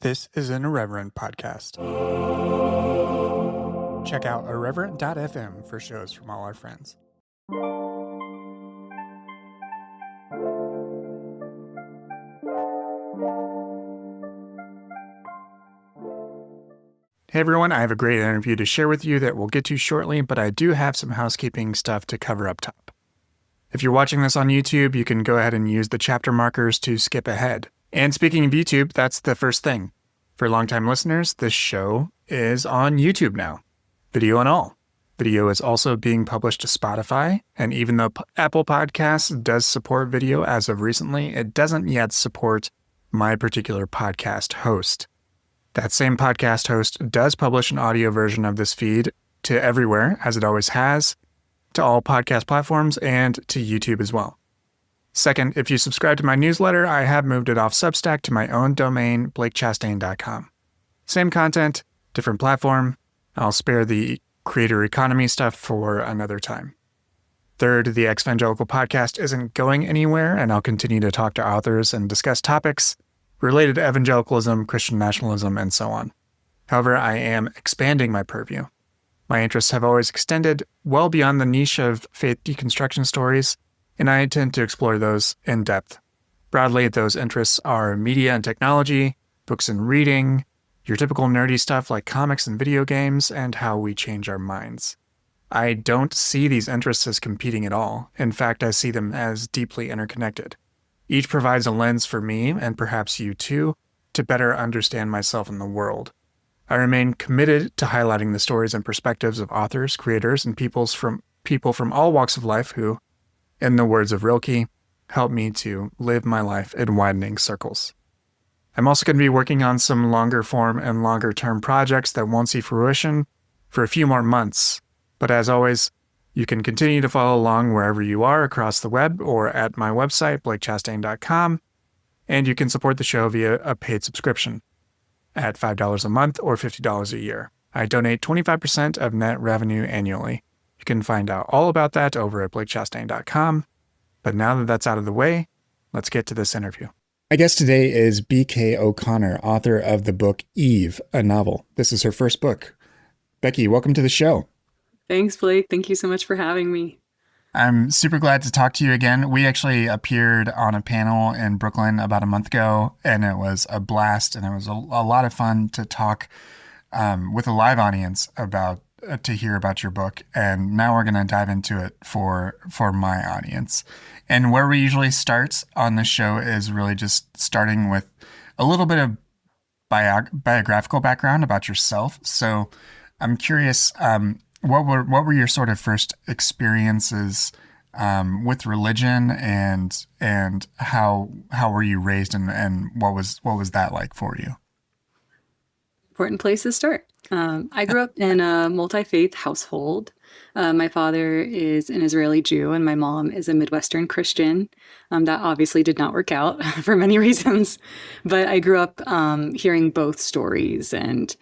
This is an Irreverent podcast. Check out irreverent.fm for shows from all our friends. Hey everyone, I have a great interview to share with you that we'll get to shortly, but I do have some housekeeping stuff to cover up top. If you're watching this on YouTube, you can go ahead and use the chapter markers to skip ahead. And speaking of YouTube, that's the first thing. For longtime listeners, this show is on YouTube now, video and all. Video is also being published to Spotify, and even though Apple Podcasts does support video as of recently, it doesn't yet support my particular podcast host. That same podcast host does publish an audio version of this feed to everywhere, as it always has, to all podcast platforms and to YouTube as well. Second, if you subscribe to my newsletter, I have moved it off Substack to my own domain, blakechastain.com. Same content, different platform. I'll spare the creator economy stuff for another time. Third, the Evangelical podcast isn't going anywhere, and I'll continue to talk to authors and discuss topics related to evangelicalism, Christian nationalism, and so on. However, I am expanding my purview. My interests have always extended well beyond the niche of faith deconstruction stories, and I intend to explore those in depth. Broadly, those interests are media and technology, books and reading, your typical nerdy stuff like comics and video games, and how we change our minds. I don't see these interests as competing at all. In fact, I see them as deeply interconnected. Each provides a lens for me, and perhaps you too, to better understand myself and the world. I remain committed to highlighting the stories and perspectives of authors, creators, and people from all walks of life who, in the words of Rilke, help me to live my life in widening circles. I'm also going to be working on some longer form and longer term projects that won't see fruition for a few more months. But as always, you can continue to follow along wherever you are across the web or at my website, blakechastain.com, and you can support the show via a paid subscription at $5 a month or $50 a year. I donate 25% of net revenue annually. You can find out all about that over at blakechastain.com. But now that that's out of the way, let's get to this interview. My guest today is B.K. O'Connor, author of the book Eve, a novel. This is her first book. Becky, welcome to the show. Thanks, Blake. Thank you so much for having me. I'm super glad to talk to you again. We actually appeared on a panel in Brooklyn about a month ago, and it was a blast, and it was a lot of fun to talk with a live audience about to hear about your book. And now we're going to dive into it for my audience. And where we usually start on the show is really just starting with a little bit of biographical background about yourself. So I'm curious, what were your sort of first experiences with religion, and how were you raised, and what was that like for you? Important place to start. I grew up in a multi-faith household. My father is an Israeli Jew and my mom is a Midwestern Christian. That obviously did not work out for many reasons, but I grew up hearing both stories, and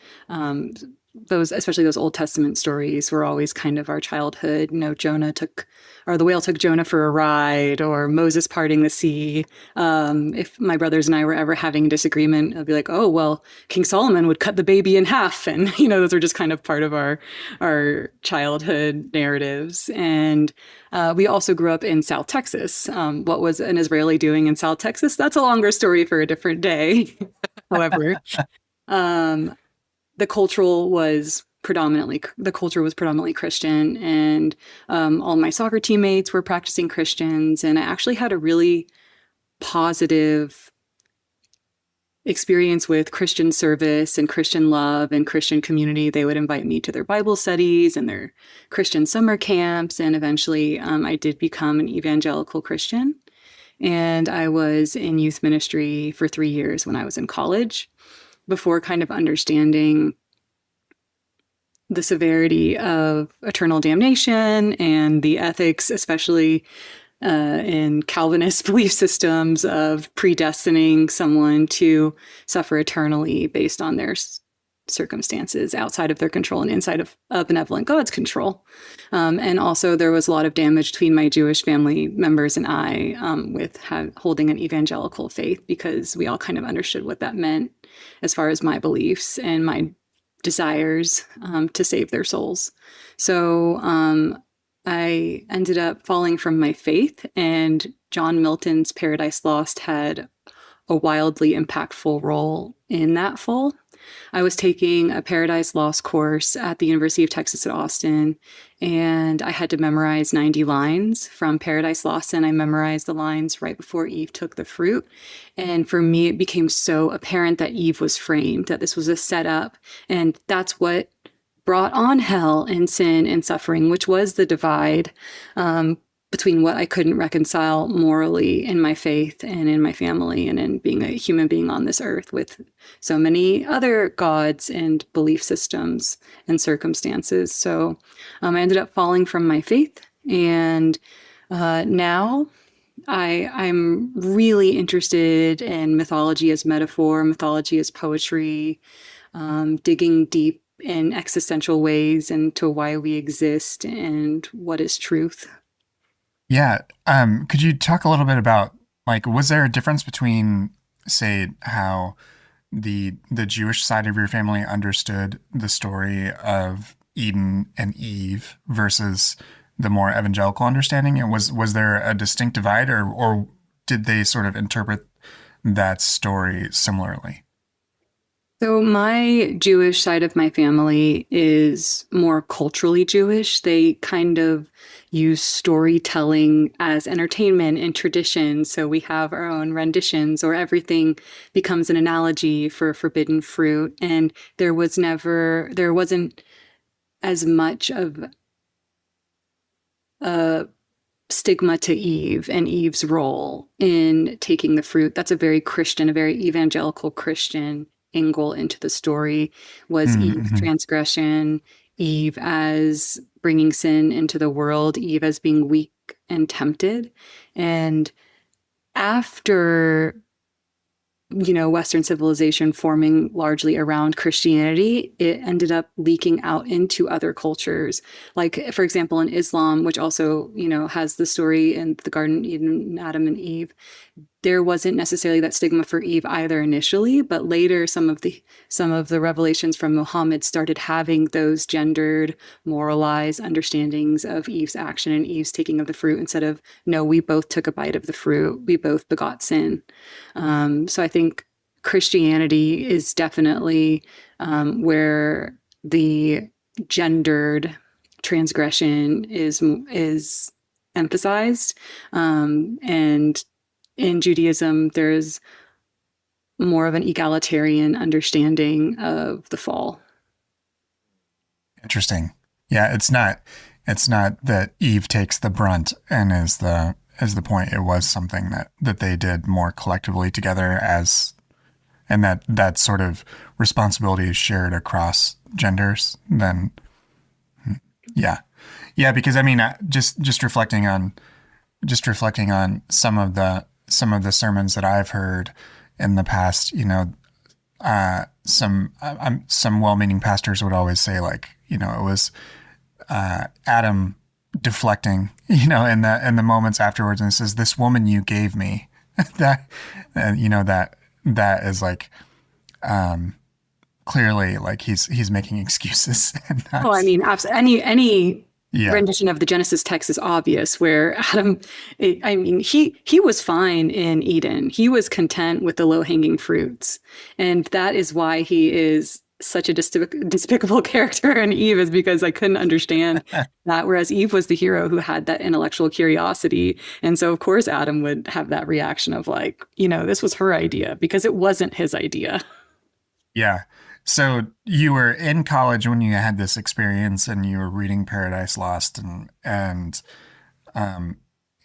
especially those Old Testament stories were always kind of our childhood. The whale took Jonah for a ride, or Moses parting the sea. If my brothers and I were ever having a disagreement, I'd be like, oh, well, King Solomon would cut the baby in half. And, those are just kind of part of our childhood narratives. And we also grew up in South Texas. What was an Israeli doing in South Texas? That's a longer story for a different day. However, the culture was predominantly Christian, and all my soccer teammates were practicing Christians. And I actually had a really positive experience with Christian service and Christian love and Christian community. They would invite me to their Bible studies and their Christian summer camps. And eventually I did become an evangelical Christian. And I was in youth ministry for 3 years when I was in college, before kind of understanding the severity of eternal damnation and the ethics, especially in Calvinist belief systems, of predestining someone to suffer eternally based on their circumstances outside of their control and inside of a benevolent God's control. And also there was a lot of damage between my Jewish family members and I with holding an evangelical faith, because we all kind of understood what that meant as far as my beliefs and my desires to save their souls. So I ended up falling from my faith, and John Milton's Paradise Lost had a wildly impactful role in that fall. I was taking a Paradise Lost course at the University of Texas at Austin, and I had to memorize 90 lines from Paradise Lost, and I memorized the lines right before Eve took the fruit. And for me, it became so apparent that Eve was framed, that this was a setup, and that's what brought on hell and sin and suffering, which was the divide between what I couldn't reconcile morally in my faith and in my family and in being a human being on this earth with so many other gods and belief systems and circumstances. So I ended up falling from my faith, and now I'm really interested in mythology as metaphor, mythology as poetry, digging deep in existential ways into why we exist and what is truth. Yeah. Could you talk a little bit about, like, was there a difference between, say, how the Jewish side of your family understood the story of Eden and Eve versus the more evangelical understanding? And was there a distinct divide, or did they sort of interpret that story similarly? So my Jewish side of my family is more culturally Jewish. They kind of use storytelling as entertainment and tradition. So we have our own renditions, or everything becomes an analogy for forbidden fruit. And there wasn't as much of a stigma to Eve and Eve's role in taking the fruit. That's a very Christian, a very evangelical Christian angle into the story. Was Eve's transgression, Eve as bringing sin into the world, Eve as being weak and tempted. And after, Western civilization forming largely around Christianity, it ended up leaking out into other cultures. Like, for example, in Islam, which also, has the story in the Garden of Eden, Adam and Eve, there wasn't necessarily that stigma for Eve either initially, but later some of the revelations from Muhammad started having those gendered, moralized understandings of Eve's action and Eve's taking of the fruit, instead of, no, we both took a bite of the fruit, we both begot sin. So I think Christianity is definitely where the gendered transgression is emphasized, and in Judaism, there's more of an egalitarian understanding of the fall. Interesting. Yeah, it's not that Eve takes the brunt and is the point. It was something that they did more collectively together, and that sort of responsibility is shared across genders. Then, yeah, because I mean, just reflecting on some of the sermons that I've heard in the past, some well-meaning pastors would always say, like, it was Adam deflecting, in the moments afterwards, and it says, "This woman you gave me," that is like clearly like he's making excuses. And Oh, I mean, any yeah. rendition of the Genesis text is obvious, where Adam, he was fine in Eden. He was content with the low-hanging fruits. And that is why he is such a despicable character in Eve, is because I couldn't understand that. Whereas Eve was the hero who had that intellectual curiosity. And so, of course, Adam would have that reaction of, like, this was her idea, because it wasn't his idea. Yeah. So you were in college when you had this experience, and you were reading Paradise Lost, and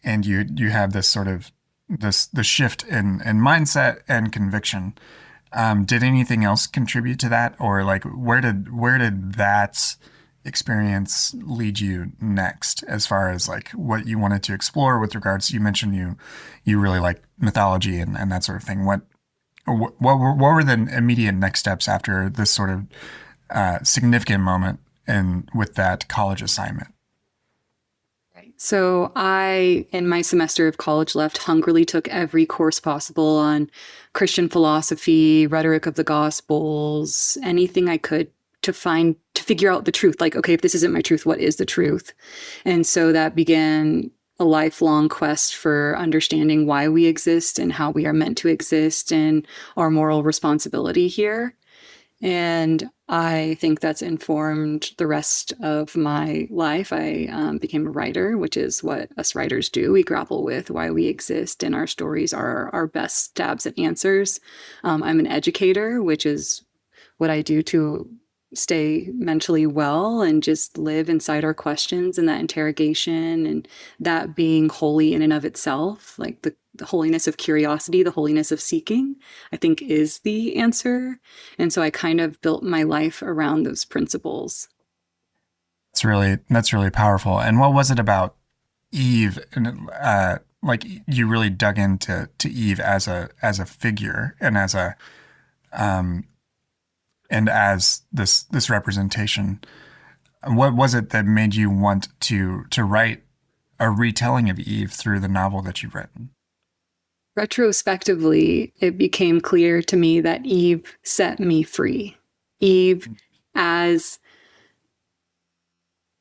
you have this sort of the shift in mindset and conviction. Did anything else contribute to that, or like where did that experience lead you next, as far as like what you wanted to explore with regards? You mentioned you really like mythology and that sort of thing. what were the immediate next steps after this sort of significant moment and with that college assignment? So I, in my semester of college left, hungrily took every course possible on Christian philosophy, rhetoric of the Gospels, anything I could to figure out the truth. Like, okay, if this isn't my truth, what is the truth? And so that began a lifelong quest for understanding why we exist and how we are meant to exist and our moral responsibility here. And I think that's informed the rest of my life. I became a writer, which is what us writers do. We grapple with why we exist, and our stories are our best stabs at answers. I'm an educator, which is what I do to stay mentally well and just live inside our questions and that interrogation, and that being holy in and of itself, like the holiness of curiosity, the holiness of seeking, I think is the answer. And so I kind of built my life around those principles. That's really powerful. And what was it about Eve and like you really dug into Eve as a figure and as a and as this representation? What was it that made you want to write a retelling of Eve through the novel that you've written? Retrospectively, it became clear to me that Eve set me free. Eve, as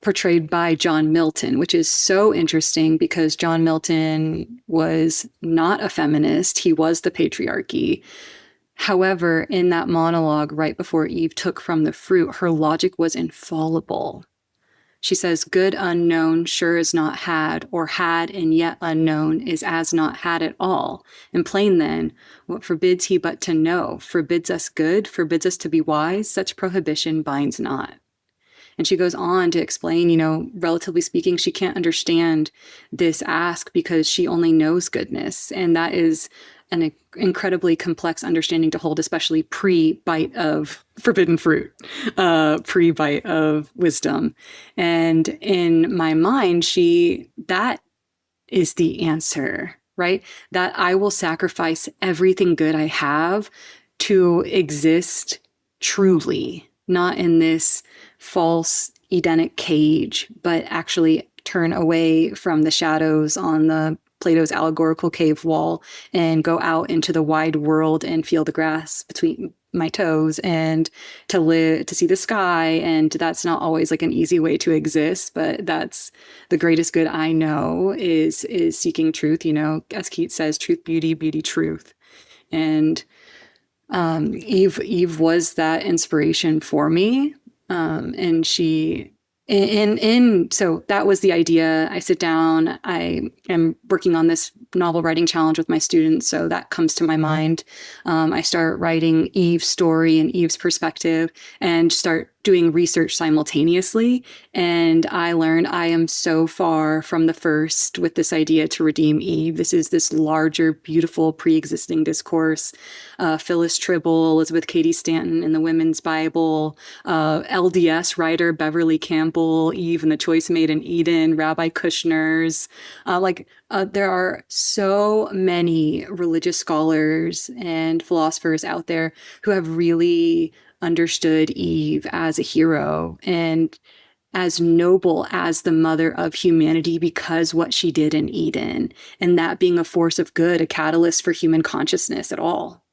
portrayed by John Milton, which is so interesting because John Milton was not a feminist. He was the patriarchy. However, in that monologue right before Eve took from the fruit, her logic was infallible. She says, good unknown sure is not had, or had and yet unknown is as not had at all. In plain then, what forbids he but to know? Forbids us good, forbids us to be wise, such prohibition binds not. And she goes on to explain, relatively speaking, she can't understand this ask because she only knows goodness. And that is an incredibly complex understanding to hold, especially pre-bite of forbidden fruit, pre-bite of wisdom. And in my mind, that is the answer, right? That I will sacrifice everything good I have to exist truly, not in this false Edenic cage, but actually turn away from the shadows on the Plato's allegorical cave wall and go out into the wide world and feel the grass between my toes and to see the sky. And that's not always like an easy way to exist, but that's the greatest good I know is seeking truth. As Keats says, truth, beauty, beauty, truth. And Eve was that inspiration for me. And she so that was the idea. I sit down, I am working on this novel writing challenge with my students, so that comes to my mind. I start writing Eve's story and Eve's perspective and start doing research simultaneously. And I learned I am so far from the first with this idea to redeem Eve. This is this larger, beautiful, pre-existing discourse. Phyllis Tribble, Elizabeth Cady Stanton in the Women's Bible, LDS writer Beverly Campbell, Eve and the Choice Made in Eden, Rabbi Kushner's. There are so many religious scholars and philosophers out there who have really understood Eve as a hero and as noble as the mother of humanity because what she did in Eden, and that being a force of good, a catalyst for human consciousness at all.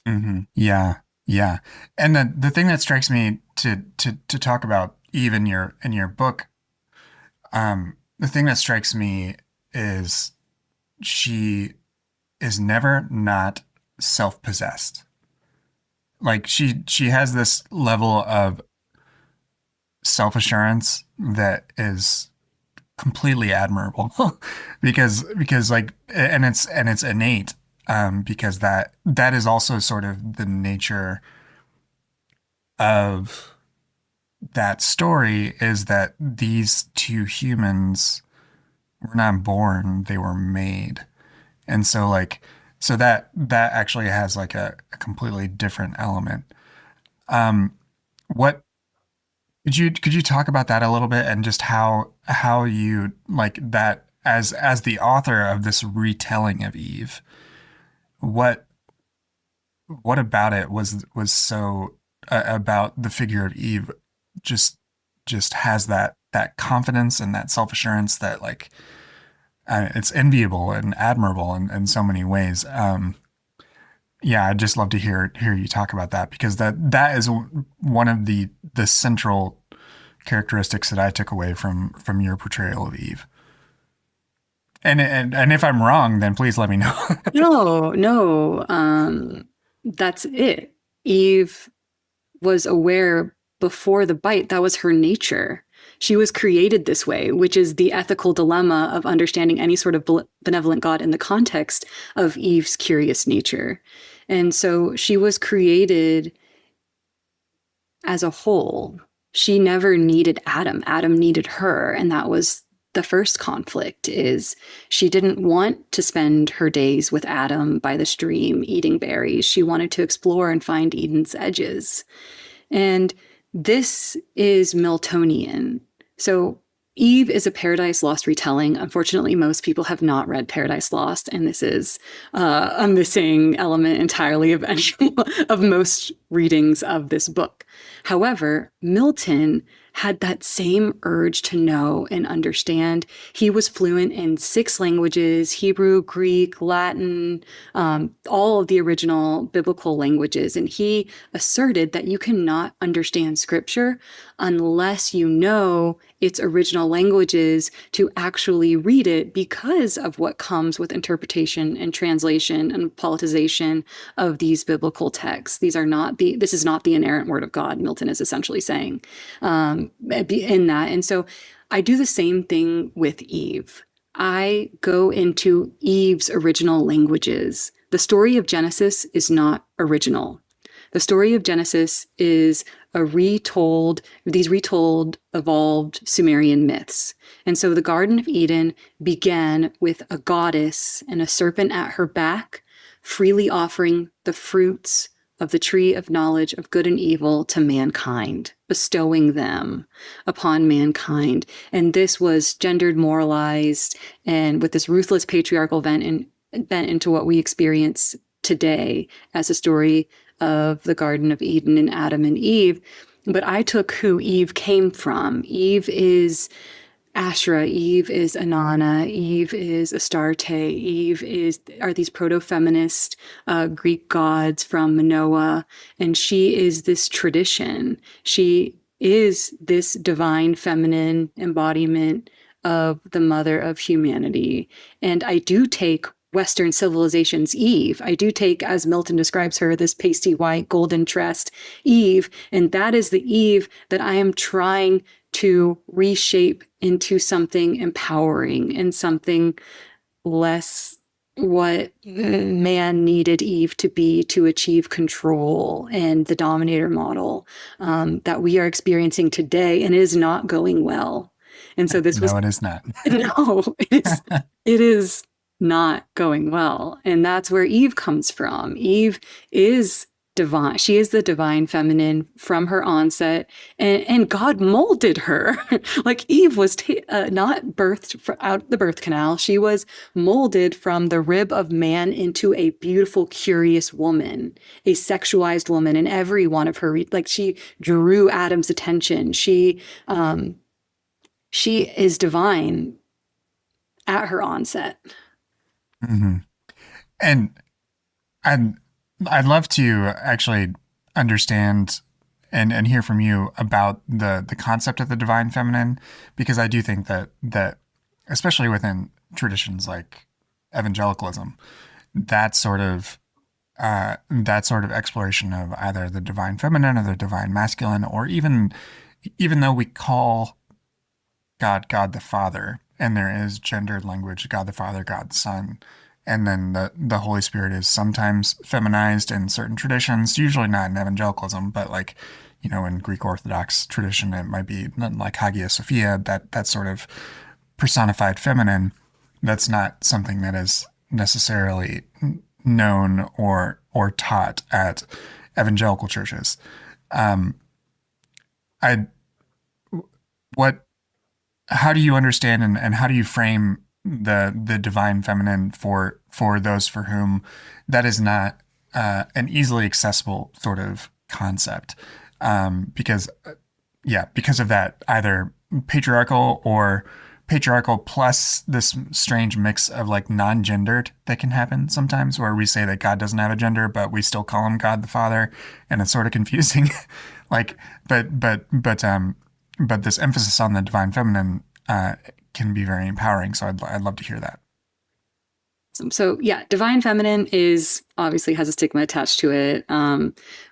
Mm-hmm. Yeah, yeah. And the thing that strikes me to talk about Eve in your book, the thing that strikes me is she is never not self-possessed. Like she has this level of self-assurance that is completely admirable because like and it's innate because that is also sort of the nature of that story is that these two humans were not born, they were made. And so like so that actually has like a completely different element. What could you talk about that a little bit and just how you like that as the author of this retelling of Eve, what what about it was so about the figure of Eve just just has that confidence and that self-assurance that like it's enviable and admirable in so many ways. Yeah, I'd just love to hear you talk about that because that is one of the central characteristics that I took away from your portrayal of Eve. And if I'm wrong, then please let me know. No, no, that's it. Eve was aware before the bite. That was her nature. She was created this way, which is the ethical dilemma of understanding any sort of benevolent God in the context of Eve's curious nature. And so she was created as a whole. She never needed Adam. Adam needed her. And that was the first conflict is she didn't want to spend her days with Adam by the stream eating berries. She wanted to explore and find Eden's edges. And this is Miltonian. So Eve is a Paradise Lost retelling. Unfortunately, most people have not read Paradise Lost, and this is a missing element entirely of any, of most readings of this book. However, Milton had that same urge to know and understand. He was fluent in 6 languages: Hebrew, Greek, Latin, all of the original biblical languages. And he asserted that you cannot understand scripture unless you know its original languages to actually read it, because of what comes with interpretation and translation and politicization of these biblical texts. This is not the inerrant word of God, Milton is essentially saying in that. And so I do the same thing with Eve. I go into Eve's original languages. The story of Genesis is not original. The story of Genesis is these retold evolved Sumerian myths. And so the Garden of Eden began with a goddess and a serpent at her back, freely offering the fruits of the tree of knowledge of good and evil to mankind, bestowing them upon mankind. And this was gendered, moralized, and with this ruthless patriarchal bent into what we experience today as a story of the Garden of Eden and Adam and Eve. But I took who Eve came from. Eve is Asherah, Eve is Inanna, Eve is Astarte, are these proto-feminist Greek gods from Manoah, and she is this tradition. She is this divine feminine embodiment of the mother of humanity. And I do take Western civilization's Eve. I do take, as Milton describes her, this pasty white, golden tressed Eve, and that is the Eve that I am trying to reshape into something empowering and something less what man needed Eve to be to achieve control and the dominator model that we are experiencing today, and it is not going well. And so this was— No, it is not. No, it is not going well. And that's where Eve comes from. Eve is divine. She is the divine feminine from her onset, and God molded her. Like Eve was not birthed out the birth canal. She was molded from the rib of man into a beautiful, curious woman, a sexualized woman. In every one of her, like she drew Adam's attention. She is divine at her onset. Mm-hmm. And I'd love to actually understand and hear from you about the concept of the divine feminine, because I do think that especially within traditions like evangelicalism, that sort of exploration of either the divine feminine or the divine masculine, or even though we call God the Father, and there is gendered language, God the Father, God the Son, and then the Holy Spirit is sometimes feminized in certain traditions, usually not in evangelicalism, but like, in Greek Orthodox tradition, it might be like Hagia Sophia, that sort of personified feminine. That's not something that is necessarily known or taught at evangelical churches. How do you understand and how do you frame the divine feminine for those for whom that is not an easily accessible sort of concept, because because of that, either patriarchal or patriarchal plus this strange mix of like non-gendered that can happen sometimes, where we say that God doesn't have a gender, but we still call him God the Father, and it's sort of confusing. like, but this emphasis on the divine feminine can be very empowering. So I'd love to hear that. So yeah, divine feminine is obviously has a stigma attached to it,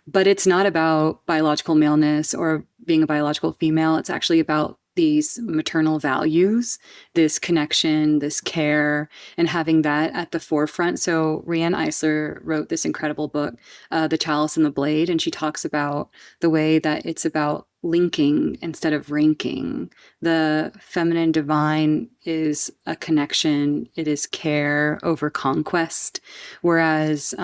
but it's not about biological maleness or being a biological female. It's actually about these maternal values, this connection, this care, and having that at the forefront. So Riane Eisler wrote this incredible book, The Chalice and the Blade, and she talks about the way that it's about linking instead of ranking. The feminine divine is a connection, it is care over conquest, whereas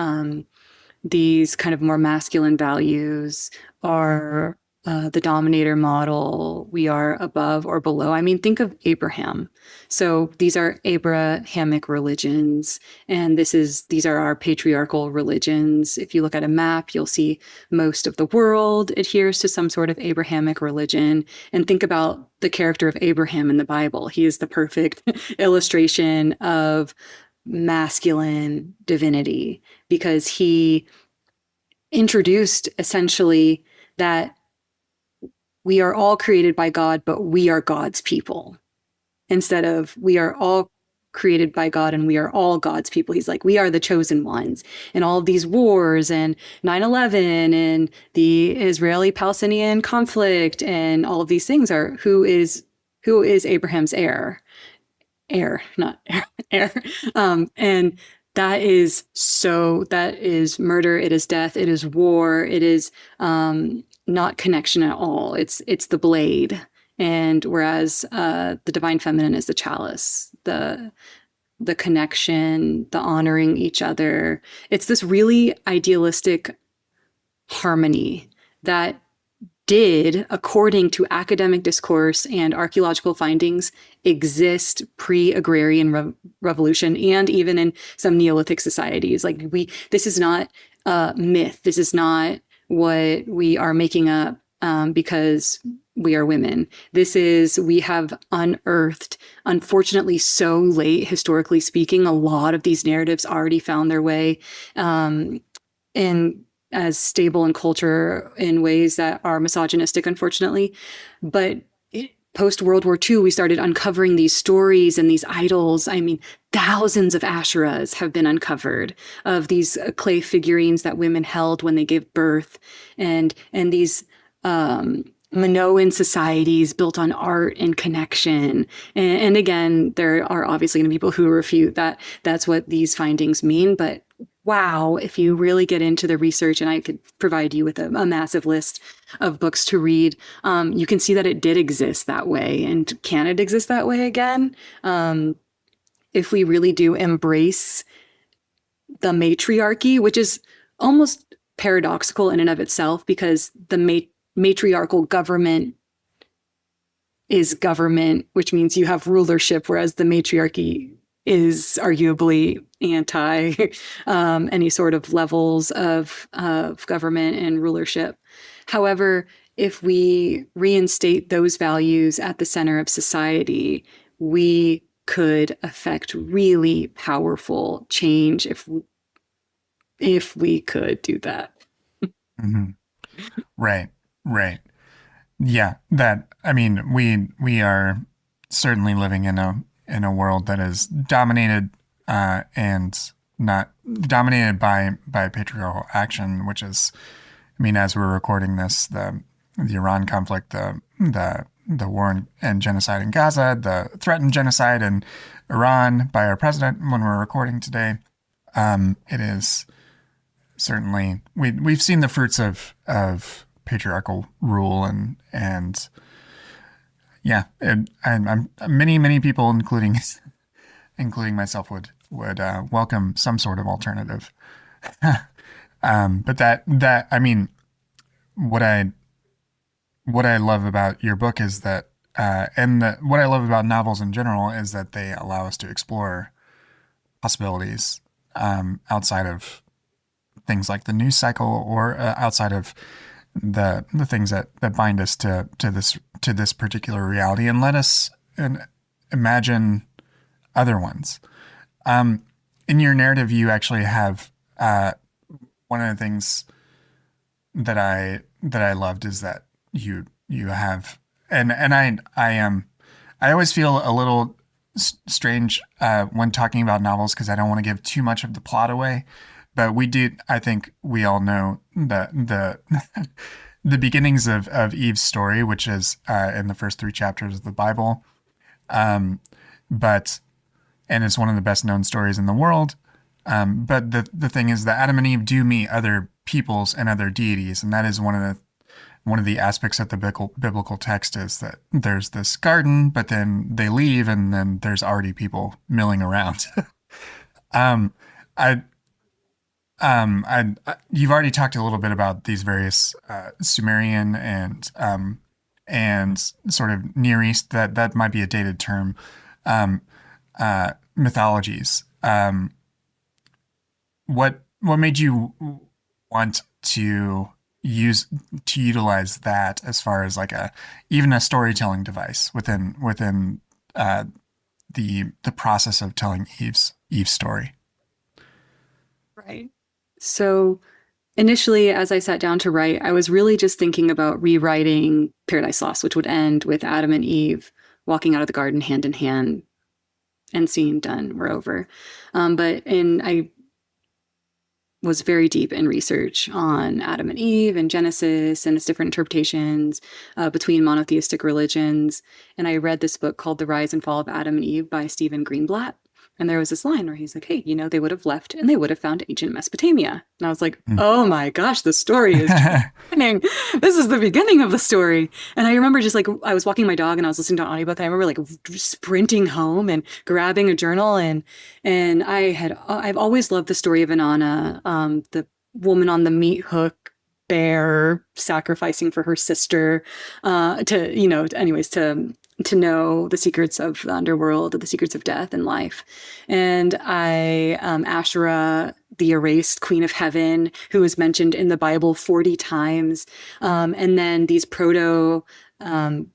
these kind of more masculine values are the dominator model. We are above or below. I mean, think of Abraham. So these are Abrahamic religions, and these are our patriarchal religions. If you look at a map, you'll see most of the world adheres to some sort of Abrahamic religion. And think about the character of Abraham in the Bible. He is the perfect illustration of masculine divinity, because he introduced essentially that we are all created by God, but we are God's people, instead of we are all created by God and we are all God's people. He's like, we are the chosen ones. And all of these wars and 9/11 and the Israeli-Palestinian conflict and all of these things are who is Abraham's heir, not heir. And that is murder, it is death, it is war, it is not connection at all. It's the blade. And whereas the divine feminine is the chalice, the connection, the honoring each other. It's this really idealistic harmony that did, according to academic discourse and archaeological findings, exist pre-agrarian revolution and even in some Neolithic societies. Like this is not a myth. This is not what we are making up because we are women. We have unearthed, unfortunately so late, historically speaking, a lot of these narratives already found their way in as stable in culture in ways that are misogynistic, unfortunately. But post-World War II, we started uncovering these stories and these idols. I mean, thousands of Asherahs have been uncovered of these clay figurines that women held when they gave birth, and these Minoan societies built on art and connection. And again, there are obviously going to be people who refute that that's what these findings mean, but wow, if you really get into the research, and I could provide you with a massive list of books to read, you can see that it did exist that way. And can it exist that way again? If we really do embrace the matriarchy, which is almost paradoxical in and of itself, because the matriarchal government is government, which means you have rulership, whereas the matriarchy is arguably anti any sort of levels of government and rulership. However, if we reinstate those values at the center of society, we could affect really powerful change if we could do that. Mm-hmm. Right. Yeah, we are certainly living in a world that is dominated and not dominated by patriarchal action, which is, as we're recording this, the Iran conflict, the war and genocide in Gaza, the threatened genocide in Iran by our president when we're recording today. It is certainly we've seen the fruits of patriarchal rule and yeah, and many people, including myself, would welcome some sort of alternative. But what I love about your book is that, what I love about novels in general is that they allow us to explore possibilities outside of things like the news cycle or outside of the things that bind us to this particular reality, and let us imagine other ones. In your narrative, you actually have one of the things that I loved is that you have, and I always feel a little strange when talking about novels because I don't want to give too much of the plot away. But I think we all know the beginnings of Eve's story, which is in the first 3 chapters of the Bible. And it's one of the best known stories in the world. But the thing is that Adam and Eve do meet other peoples and other deities, and that is one of the aspects of the biblical text is that there's this garden, but then they leave, and then there's already people milling around. You've already talked a little bit about these various Sumerian and sort of Near East, that might be a dated term, mythologies. What made you want to utilize that as far as like even a storytelling device within the process of telling Eve's story? Right. So initially, as I sat down to write, I was really just thinking about rewriting Paradise Lost, which would end with Adam and Eve walking out of the garden hand in hand, and scene done, we're over. I was very deep in research on Adam and Eve and Genesis and its different interpretations between monotheistic religions. And I read this book called The Rise and Fall of Adam and Eve by Stephen Greenblatt. And there was this line where he's like, hey, they would have left and they would have found ancient Mesopotamia. And I was like, oh my gosh, the story is beginning. This is the beginning of the story. And I remember just like, I was walking my dog and I was listening to an audiobook. And I remember like sprinting home and grabbing a journal. And I've always loved the story of Inanna, the woman on the meat hook, bear sacrificing for her sister, to know the secrets of the underworld, the secrets of death and life. And Asherah, the erased queen of heaven, who is mentioned in the Bible 40 times. And then these proto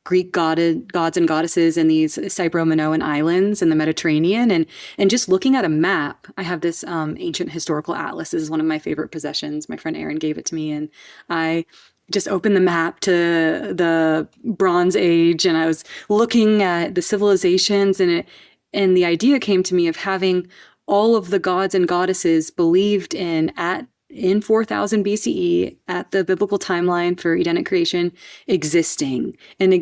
Greek gods and goddesses in these Cypro-Minoan islands in the Mediterranean. And just looking at a map, I have this ancient historical atlas. This is one of my favorite possessions. My friend Erin gave it to me, and I just opened the map to the Bronze Age, and I was looking at the civilizations, and the idea came to me of having all of the gods and goddesses believed in 4000 BCE at the biblical timeline for Edenic creation existing in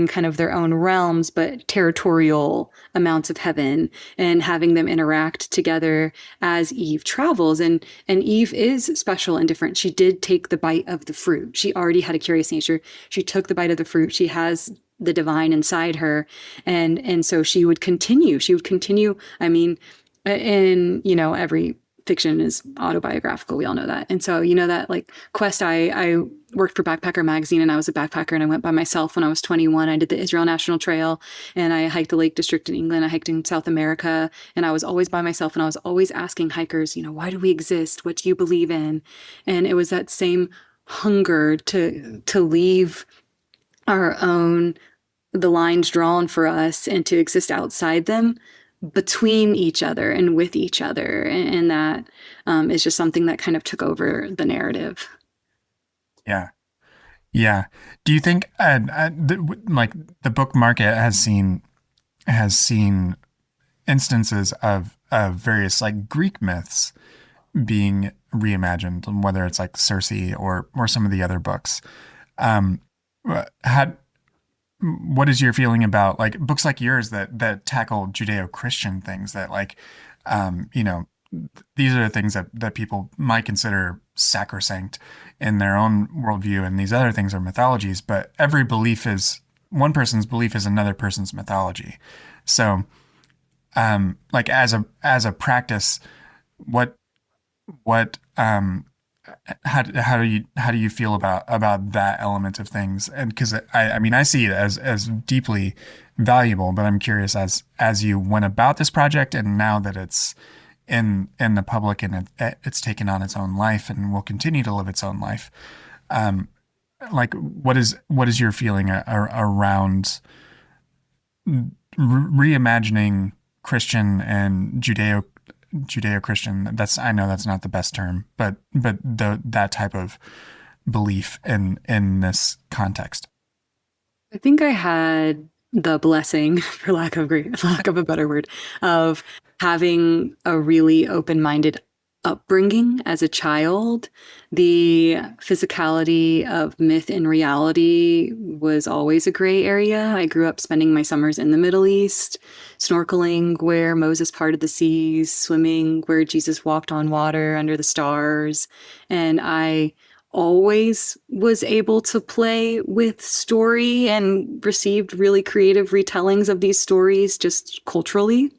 kind of their own realms, but territorial amounts of heaven, and having them interact together as Eve travels. And Eve is special and different. She did take the bite of the fruit. She already had a curious nature. She took the bite of the fruit. She has the divine inside her. And so she would continue. I mean, every fiction is autobiographical. We all know that. And so, that like quest, I worked for Backpacker Magazine, and I was a backpacker, and I went by myself when I was 21. I did the Israel National Trail, and I hiked the Lake District in England. I hiked in South America, and I was always by myself, and I was always asking hikers, why do we exist? What do you believe in? And it was that same hunger to leave the lines drawn for us and to exist outside them, between each other and with each other. And that is just something that kind of took over the narrative. Yeah. Do you think the book market has seen instances of various like Greek myths being reimagined, and whether it's like Circe or some of the other books? What is your feeling about like books like yours that tackle Judeo-Christian things that these are the things that people might consider sacrosanct in their own worldview, and these other things are mythologies, but every belief is one person's belief is another person's mythology. So, like as a practice, how do you feel about that element of things? And because I see it as deeply valuable, but I'm curious as you went about this project, and now that it's in the public, and it's taken on its own life and will continue to live its own life. Like, what is your feeling around reimagining Christian and Judeo-Christian? I know that's not the best term, but that type of belief in this context. I think I had the blessing, for lack of a better word, of having a really open-minded upbringing as a child. The physicality of myth and reality was always a gray area. I grew up spending my summers in the Middle East, snorkeling where Moses parted the seas, swimming where Jesus walked on water under the stars, and I always was able to play with story and received really creative retellings of these stories just culturally.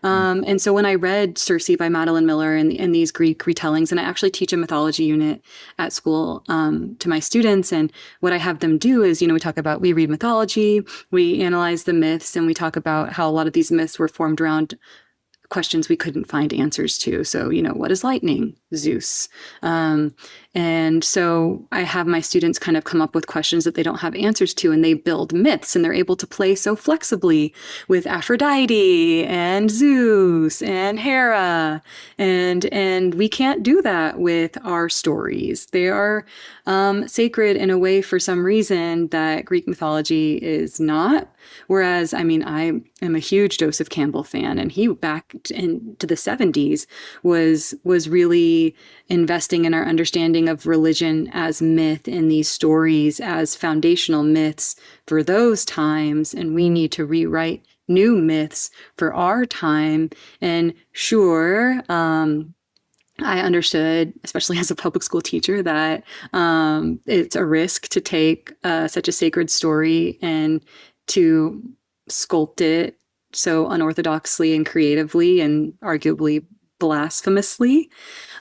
And so when I read Circe by Magdalene Miller and these Greek retellings, and I actually teach a mythology unit at school to my students, and what I have them do is, we read mythology, we analyze the myths, and we talk about how a lot of these myths were formed around questions we couldn't find answers to. So, what is lightning? Zeus. And so I have my students kind of come up with questions that they don't have answers to, and they build myths, and they're able to play so flexibly with Aphrodite and Zeus and Hera. And we can't do that with our stories. They are sacred in a way for some reason that Greek mythology is not. Whereas, I am a huge Joseph Campbell fan, and he back into the 70s was really investing in our understanding of religion as myth and these stories as foundational myths for those times. And we need to rewrite new myths for our time. And sure, I understood, especially as a public school teacher, that it's a risk to take such a sacred story and to sculpt it so unorthodoxly and creatively and arguably blasphemously.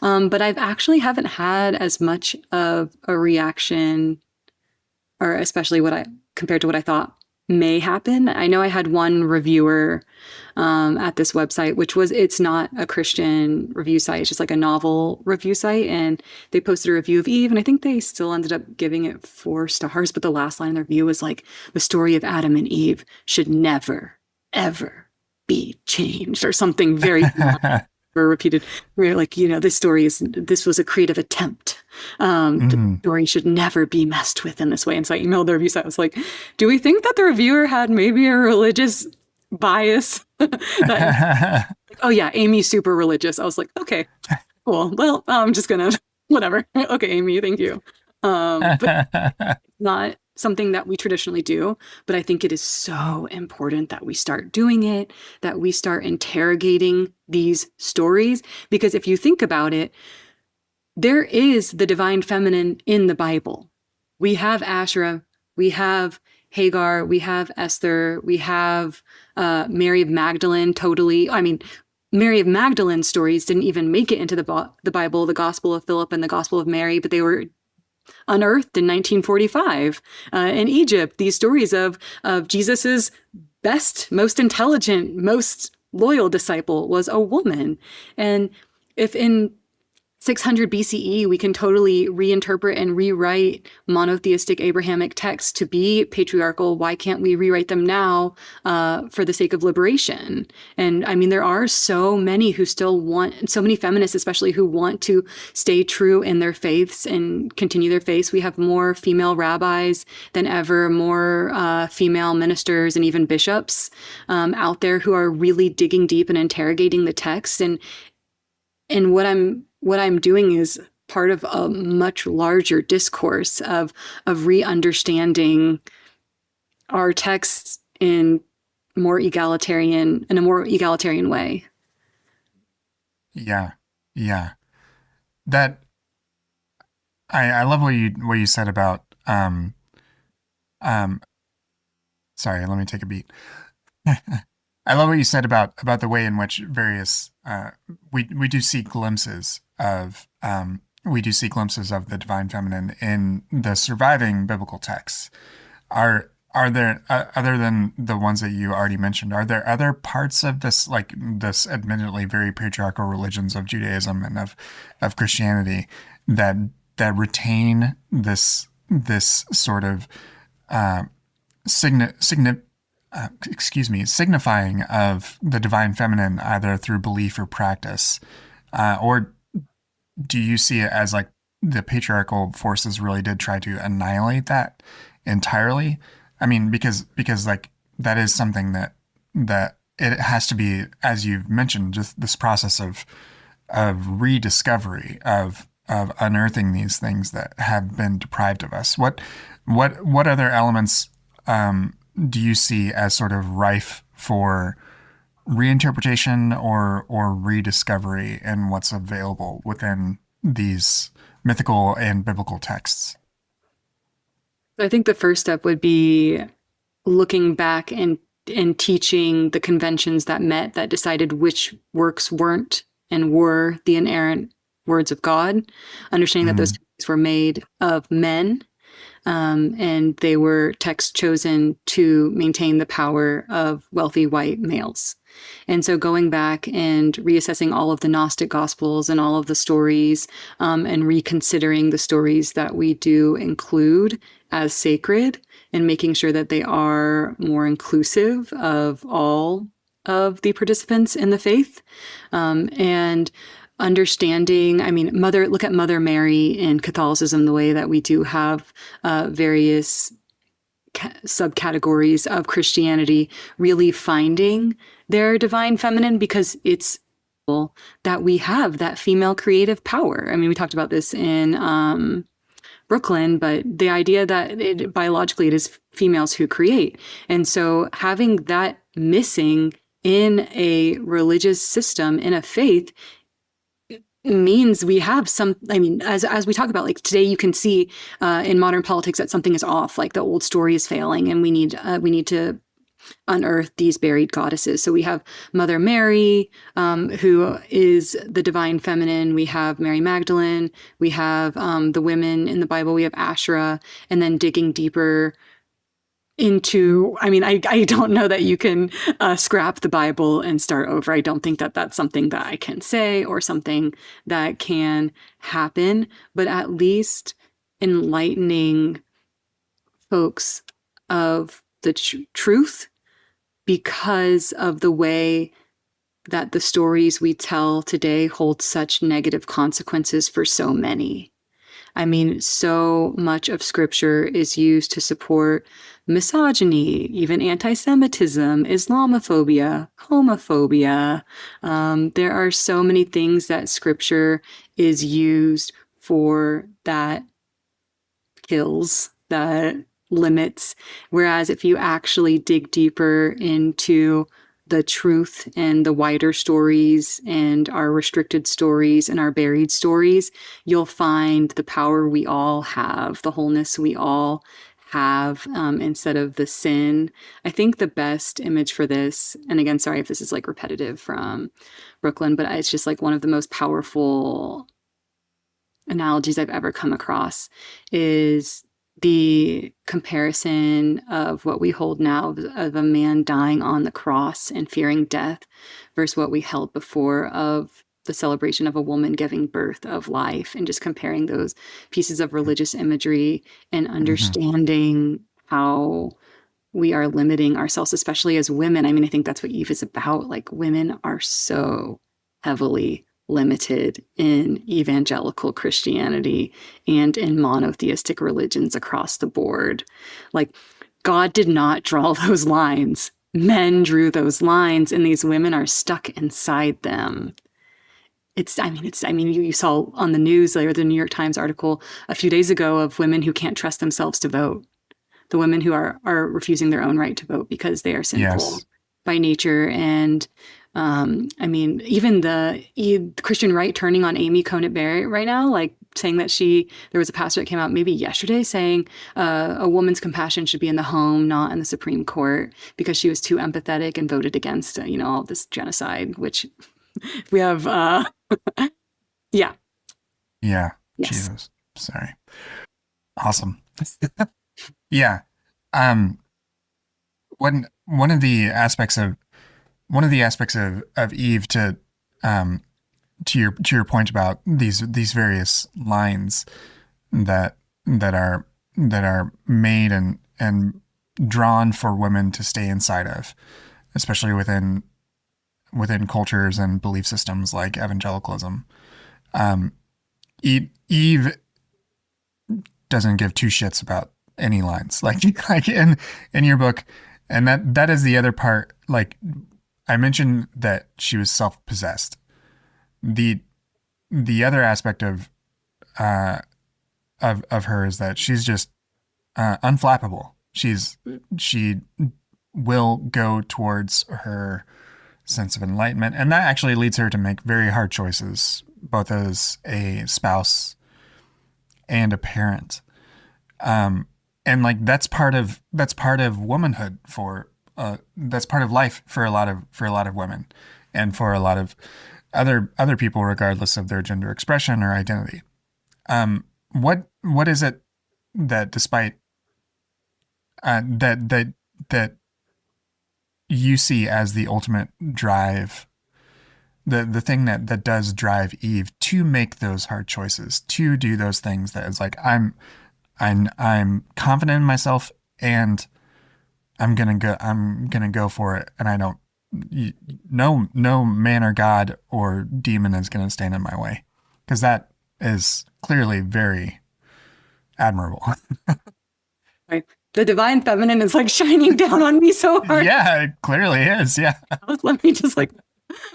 But I've actually haven't had as much of a reaction, or especially compared to what I thought may happen. I know I had one reviewer at this website, it's not a Christian review site. It's just like a novel review site. And they posted a review of Eve, and I think they still ended up giving it 4 stars. But the last line in their review was like, the story of Adam and Eve should never, ever be changed, or something very repeated. We're like, this was a creative attempt. The story should never be messed with in this way. And so I emailed the review site. I was like, do we think that the reviewer had maybe a religious bias? Oh yeah, Amy's super religious. I was like, okay, cool. Well, I'm just gonna, whatever. Okay, Amy, thank you. But not something that we traditionally do, but I think it is so important that we start doing it, that we start interrogating these stories, because if you think about it, there is the divine feminine in the Bible. We have Asherah, we have Hagar, we have Esther, we have Mary of Magdalene, totally. Mary of Magdalene's stories didn't even make it into the Bible, the Gospel of Philip and the Gospel of Mary, but they were unearthed in 1945 in Egypt. These stories of Jesus's best, most intelligent, most loyal disciple was a woman. And if in 600 BCE, we can totally reinterpret and rewrite monotheistic Abrahamic texts to be patriarchal. Why can't we rewrite them now for the sake of liberation? And there are so many so many feminists especially, who want to stay true in their faiths and continue their faiths. We have more female rabbis than ever, more female ministers and even bishops out there who are really digging deep and interrogating the text. And what I'm doing is part of a much larger discourse of re-understanding our texts in a more egalitarian way. Yeah. That I love what you said about sorry, let me take a beat. I love what you said about the way in which various we do see glimpses of the divine feminine in the surviving biblical texts. Are there, other than the ones that you already mentioned, are there other parts of this, like this admittedly very patriarchal religions of Judaism and of Christianity that that retain this sort of uh, signi signi excuse me, signifying of the divine feminine either through belief or practice, or do you see it as like the patriarchal forces really did try to annihilate that entirely? I mean, because like that is something that it has to be, as you've mentioned, just this process of rediscovery of unearthing these things that have been deprived of us. What other elements do you see as sort of rife for reinterpretation or rediscovery in what's available within these mythical and biblical texts? So I think the first step would be looking back and teaching the conventions that met that decided which works weren't and were the inerrant words of God, understanding that those Mm, texts were made of men, and they were texts chosen to maintain the power of wealthy white males. And so going back and reassessing all of the Gnostic Gospels and all of the stories, and reconsidering the stories that we do include as sacred, and making sure that they are more inclusive of all of the participants in the faith. And understanding, I mean, look at Mother Mary in Catholicism, the way that we do have various subcategories of Christianity really finding their divine feminine, because it's that we have that female creative power. I mean, we talked about this in Brooklyn, but the idea that biologically it is females who create. And so having that missing in a religious system, in a faith, means we have some, I mean, as we talk about, like today you can see in modern politics that something is off, like the old story is failing, and we need to unearth these buried goddesses. So we have Mother Mary, who is the divine feminine. We have Mary Magdalene. We have the women in the Bible. We have Asherah, and then digging deeper into, I mean, I don't know that you can scrap the Bible and start over. I don't think that that's something that I can say or something that can happen, but at least enlightening folks of the truth, because of the way that the stories we tell today hold such negative consequences for so many. I mean, so much of scripture is used to support misogyny, even anti-Semitism, Islamophobia, homophobia. There are so many things that scripture is used for that kills, that limits. Whereas if you actually dig deeper into the truth and the wider stories and our restricted stories and our buried stories, you'll find the power we all have, the wholeness we all have, instead of the sin. I think the best image for this, and again, sorry if this is like repetitive from Brooklyn, but it's just like one of the most powerful analogies I've ever come across, is the comparison of what we hold now of a man dying on the cross and fearing death versus what we held before of the celebration of a woman giving birth of life, and just comparing those pieces of religious imagery and hmm understanding how we are limiting ourselves, especially as women. I mean, I think that's what Eve is about. Like, women are so heavily limited in evangelical Christianity and in monotheistic religions across the board. Like, God did not draw those lines. Men drew those lines, and these women are stuck inside them. You saw on the news, like, the New York Times article a few days ago of women who can't trust themselves to vote, the women who are refusing their own right to vote because they are sinful Yes. by nature. And I mean, even the Christian right turning on Amy Coney Barrett right now, like saying that there was a pastor that came out maybe yesterday saying a woman's compassion should be in the home, not in the Supreme Court, because she was too empathetic and voted against, all this genocide, which we have, yeah, Yeah. yes. Jesus. Sorry. Awesome. Yeah. Um, one of the aspects of Eve, um to your point about these various lines that that are made and drawn for women to stay inside of, especially within cultures and belief systems like evangelicalism. Eve doesn't give two shits about any lines, like in your book, and that is the other part. Like I mentioned that she was self-possessed. The other aspect of her is that she's just unflappable. She will go towards her sense of enlightenment, and that actually leads her to make very hard choices, both as a spouse and a parent. And like that's part of womanhood for that's part of life for a lot of women, and for a lot of other people, regardless of their gender expression or identity. What is it that despite that you see as the ultimate drive, the thing that does drive Eve to make those hard choices, to do those things that is like I'm confident in myself, and I'm gonna go for it, and I don't, no man or God or demon is gonna stand in my way, because that is clearly very admirable. Right. The divine feminine is like shining down on me so hard. Yeah, it clearly is. Yeah, Let me just like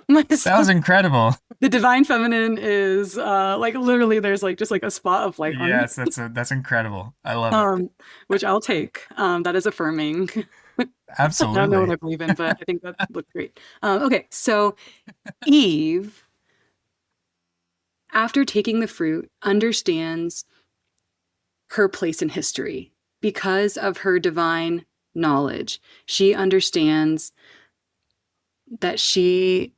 myself. that was incredible. The divine feminine is like literally there's like just like a spot of light on Yes, that's incredible. I love it. which I'll take. That is affirming. Absolutely. I don't know what I believe in, but I think that looked great. Okay, so Eve, after taking the fruit, understands her place in history because of her divine knowledge. She understands that she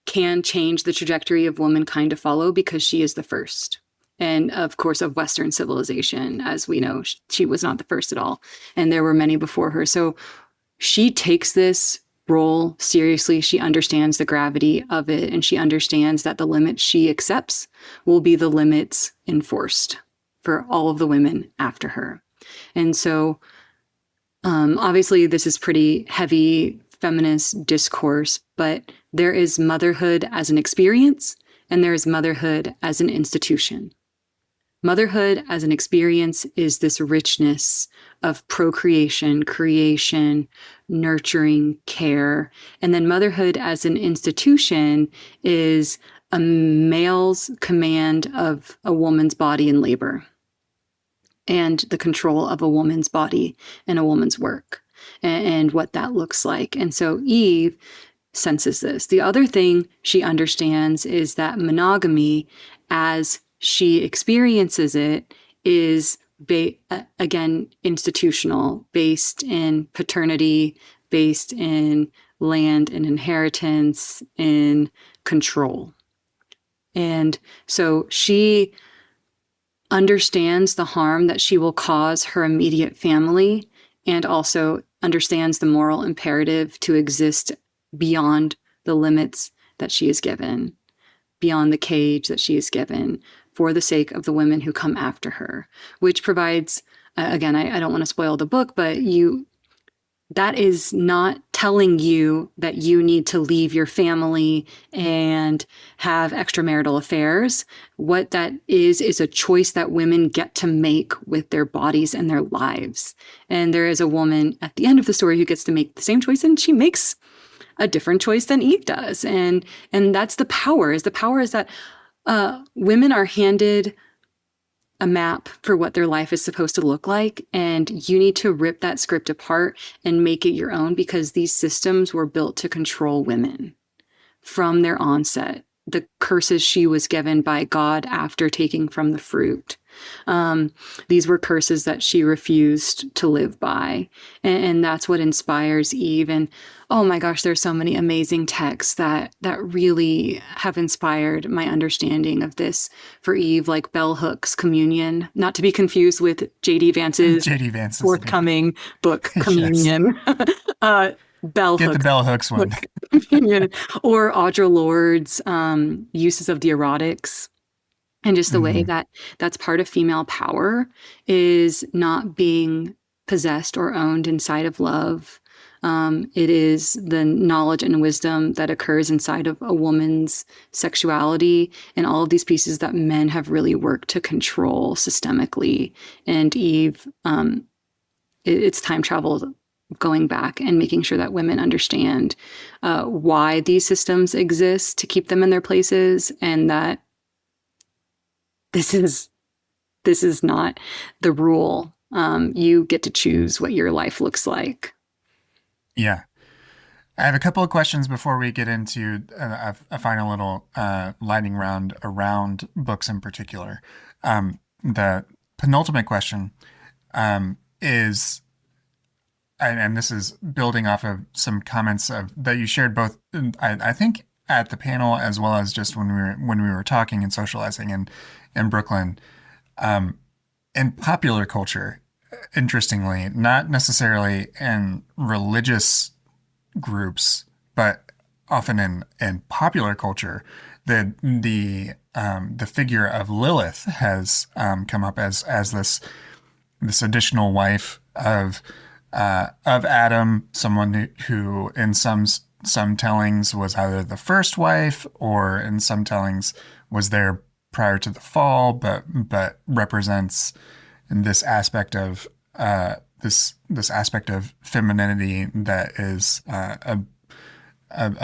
can change the trajectory of womankind to follow because she is the first. And of course, of Western civilization, as we know, she was not the first at all. And there were many before her. So she takes this role seriously. She understands the gravity of it, and she understands that the limits she accepts will be the limits enforced for all of the women after her. And so obviously this is pretty heavy feminist discourse, but there is motherhood as an experience, and there is motherhood as an institution. Motherhood as an experience is this richness of procreation, creation, nurturing, care. And then motherhood as an institution is a male's command of a woman's body in labor, and the control of a woman's body and a woman's work, and what that looks like. And so Eve senses this. The other thing she understands is that monogamy, as she experiences it, is again institutional, based in paternity, based in land and inheritance, in control. And so she understands the harm that she will cause her immediate family, and also understands the moral imperative to exist beyond the limits that she is given, beyond the cage that she is given, for the sake of the women who come after her, which provides, again, I don't want to spoil the book, but that is not telling you that you need to leave your family and have extramarital affairs. What that is a choice that women get to make with their bodies and their lives. And there is a woman at the end of the story who gets to make the same choice, and she makes a different choice than Eve does. And that's the power is that women are handed a map for what their life is supposed to look like, and you need to rip that script apart and make it your own, because these systems were built to control women from their onset. the curses she was given by God after taking from the fruit. These were curses that she refused to live by. And that's what inspires Eve. And oh my gosh, there's so many amazing texts that really have inspired my understanding of this for Eve, like Bell Hook's Communion, not to be confused with J.D. Vance's forthcoming book, Communion. Bell Get Hook. the Bell Hooks one. Or Audre Lorde's uses of the erotics. And just the way that that's part of female power is not being possessed or owned inside of love. It is the knowledge and wisdom that occurs inside of a woman's sexuality and all of these pieces that men have really worked to control systemically. And Eve, it's time travel going back and making sure that women understand why these systems exist to keep them in their places, and that this is not the rule. You get to choose what your life looks like. Yeah. I have a couple of questions before we get into a final little lightning round around books in particular. The penultimate question is, and this is building off of some comments that you shared both, I think, at the panel as well as just when we were talking and socializing in Brooklyn. In popular culture, interestingly, not necessarily in religious groups, but often in popular culture, the figure of Lilith has come up as this additional wife of Adam, someone who in some tellings was either the first wife or in some tellings was there prior to the fall, but represents this aspect of this aspect of femininity that is a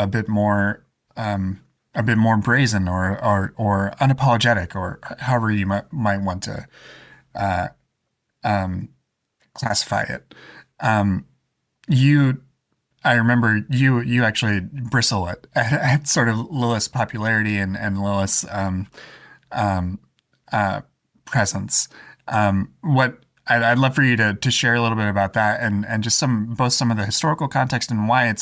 bit more brazen or unapologetic, or however you might want to classify it. I remember you actually bristle at sort of Lilith's popularity and Lilith's presence. What I'd love for you to share a little bit about that and just both some of the historical context and why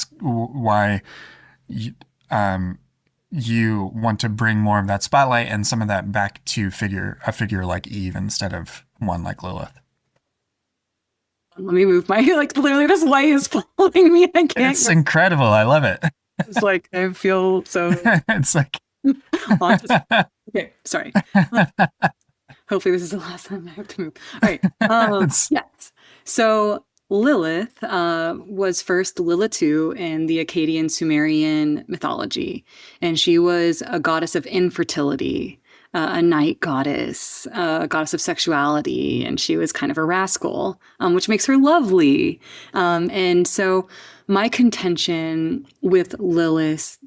you want to bring more of that spotlight and some of that back to a figure like Eve instead of one like Lilith. Let me move my, literally this light is following me. I can't. It's incredible. I love it. It's like, I feel so. It's like. Okay, sorry. Hopefully this is the last time I have to move. All right. Yes. So Lilith was first Lilitu in the Akkadian Sumerian mythology, and she was a goddess of infertility, a night goddess, a goddess of sexuality, and she was kind of a rascal, which makes her lovely. And so my contention with Lilith's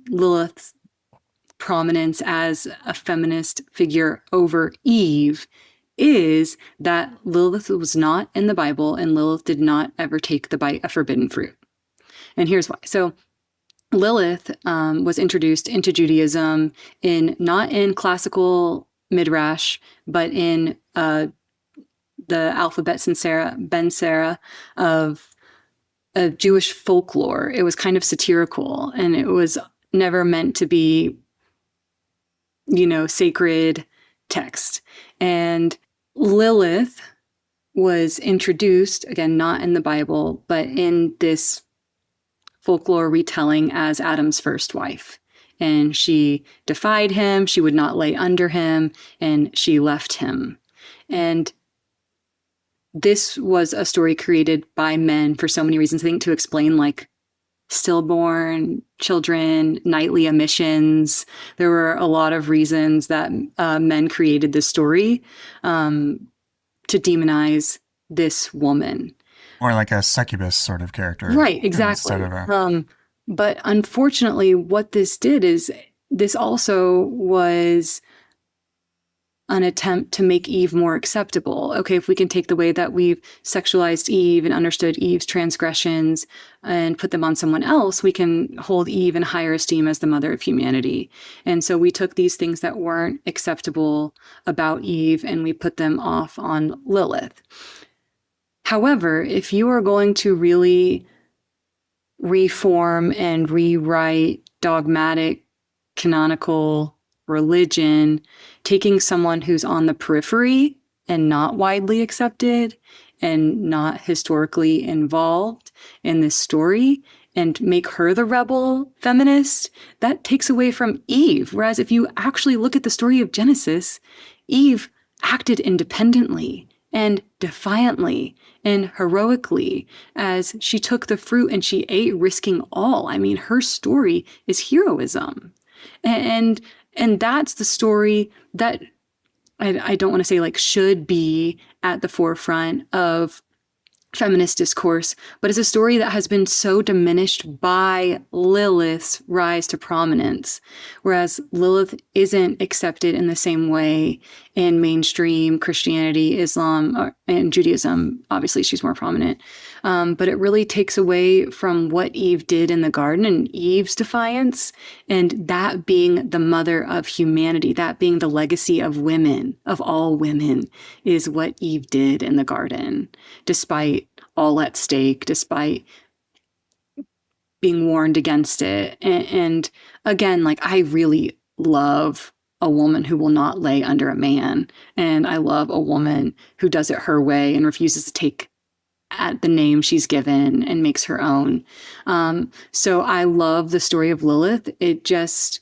prominence as a feminist figure over Eve is that Lilith was not in the Bible, and Lilith did not ever take the bite of forbidden fruit. And here's why. So Lilith was introduced into Judaism not in classical midrash, but in the alphabet Ben Sera of Jewish folklore. It was kind of satirical, and it was never meant to be, sacred text. And Lilith was introduced, again, not in the Bible, but in this folklore retelling as Adam's first wife. And she defied him, she would not lay under him, and she left him. And this was a story created by men for so many reasons. I think to explain stillborn children, nightly emissions. There were a lot of reasons that men created this story to demonize this woman. Or like a succubus sort of character. Right, exactly. But unfortunately, what this did is this also was an attempt to make Eve more acceptable. Okay, if we can take the way that we've sexualized Eve and understood Eve's transgressions and put them on someone else, we can hold Eve in higher esteem as the mother of humanity. And so we took these things that weren't acceptable about Eve and we put them off on Lilith. However, if you are going to really reform and rewrite dogmatic, canonical religion, taking someone who's on the periphery and not widely accepted and not historically involved in this story and make her the rebel feminist, that takes away from Eve. Whereas if you actually look at the story of Genesis, Eve acted independently and defiantly and heroically as she took the fruit and she ate, risking all. I mean, her story is heroism. And that's the story that I don't want to say like should be at the forefront of feminist discourse, but it's a story that has been so diminished by Lilith's rise to prominence. Whereas Lilith isn't accepted in the same way in mainstream Christianity, Islam, and Judaism. Obviously, she's more prominent. But it really takes away from what Eve did in the garden and Eve's defiance, and that being the mother of humanity, that being the legacy of women, of all women, is what Eve did in the garden, despite all at stake, despite being warned against it. And again, like, I really love a woman who will not lay under a man. And I love a woman who does it her way and refuses to take at the name she's given and makes her own. So I love the story of Lilith. It just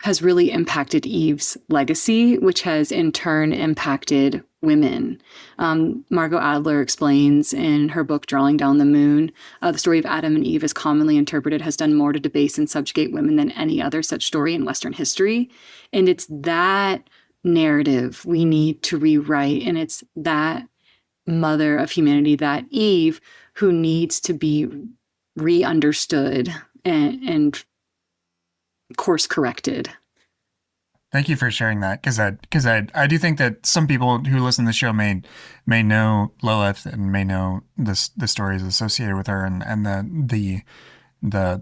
has really impacted Eve's legacy, which has in turn impacted women. Margot Adler explains in her book, Drawing Down the Moon, the story of Adam and Eve is commonly interpreted has done more to debase and subjugate women than any other such story in Western history. And it's that narrative we need to rewrite. And it's that mother of humanity, that Eve, who needs to be re-understood and course corrected. Thank you for sharing that, because I do think that some people who listen to the show may know Lilith and may know the stories associated with her and the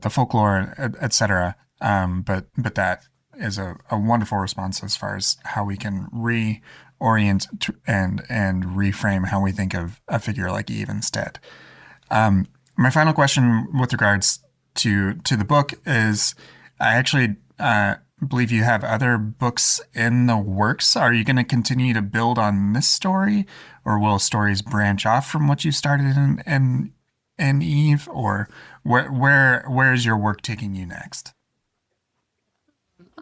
folklore, etc. But that is a wonderful response as far as how we can reorient and reframe how we think of a figure like Eve instead. My final question with regards to the book is, I actually believe you have other books in the works. Are you going to continue to build on this story, or will stories branch off from what you started in Eve, or where is your work taking you next?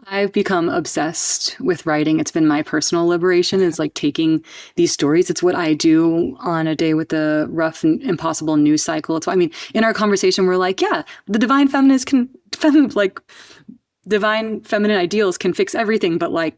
I've become obsessed with writing. It's been my personal liberation. It's like taking these stories. It's what I do on a day with the rough and impossible news cycle. It's, I mean, in our conversation, we're like, yeah, the divine feminist divine feminine ideals can fix everything, but like,